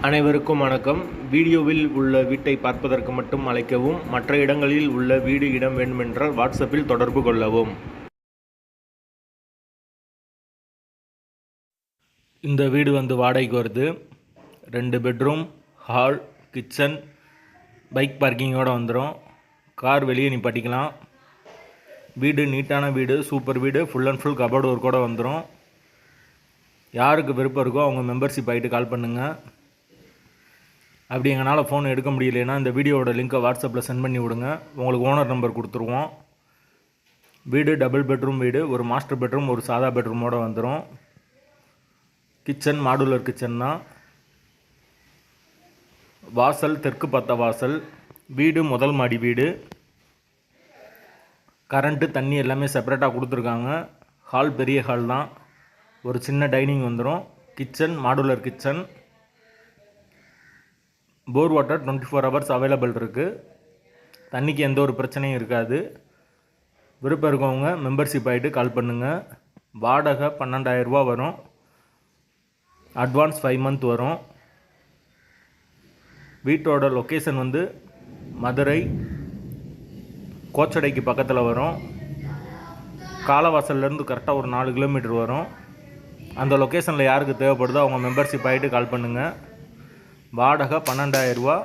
அனைவருக்கும் வணக்கம். வீடியோவில் உள்ள வீட்டை பார்ப்பதற்கு மட்டும் அழைக்கவும். மற்ற இடங்களில் உள்ள வீடு இடம் வேண்டுமென்றால் வாட்ஸ்அப்பில் தொடர்பு கொள்ளவும். இந்த வீடு வாடகைக்கு வருது. 2 பெட்ரூம், ஹால், கிச்சன், பைக் பார்க்கிங்கோடு வந்துடும். கார் வெளியே நிப்பாட்டிக்கலாம். வீடு நீட்டான வீடு, சூப்பர் வீடு, ஃபுல் அண்ட் ஃபுல் கபோர்டு ஒர்க்கோடு வந்துடும். யாருக்கு விருப்பம் இருக்கோ அவங்க மெம்பர்ஷிப் ஆகிட்டு கால் பண்ணுங்கள். அப்படி எங்களால் ஃபோன் எடுக்க முடியலைன்னா இந்த வீடியோவோட லிங்க்கை வாட்ஸ்அப்பில் சென்ட் பண்ணி விடுங்க. உங்களுக்கு ஓனர் நம்பர் கொடுத்துருவோம். வீடு டபுள் பெட்ரூம் வீடு, ஒரு மாஸ்டர் பெட்ரூம், ஒரு சாதா பெட்ரூமோடு வந்துடும். கிச்சன் மாடுலர் கிச்சன் தான். வாசல் தெற்கு பார்த்த வாசல். வீடு முதல் மாடி வீடு. கரண்ட்டு தண்ணி எல்லாமே செப்பரேட்டாக கொடுத்துருக்காங்க. ஹால் பெரிய ஹால் தான். ஒரு சின்ன டைனிங் வந்துடும். Kitchen modular kitchen. Bore water 24 hours available இருக்குது. தண்ணிக்கு எந்த ஒரு பிரச்சனையும் இருக்காது. விருப்பம் இருக்கவங்க மெம்பர்ஷிப் ஆகிட்டு கால் பண்ணுங்கள். வாடகை 12,000 ரூபா வரும். அட்வான்ஸ் 5 மந்த் வரும். வீட்டோட லொக்கேஷன் மதுரை கோச்சடைக்கு பக்கத்தில் வரும். காலவாசல்லேருந்து கரெக்டாக ஒரு 4 கிலோமீட்டர் வரும். அந்த லொக்கேஷனில் யாருக்கு தேவைப்படுதோ அவங்க மெம்பர்ஷிப் ஆகிட்டு கால் பண்ணுங்கள். வாடகை 12,000 ரூபா.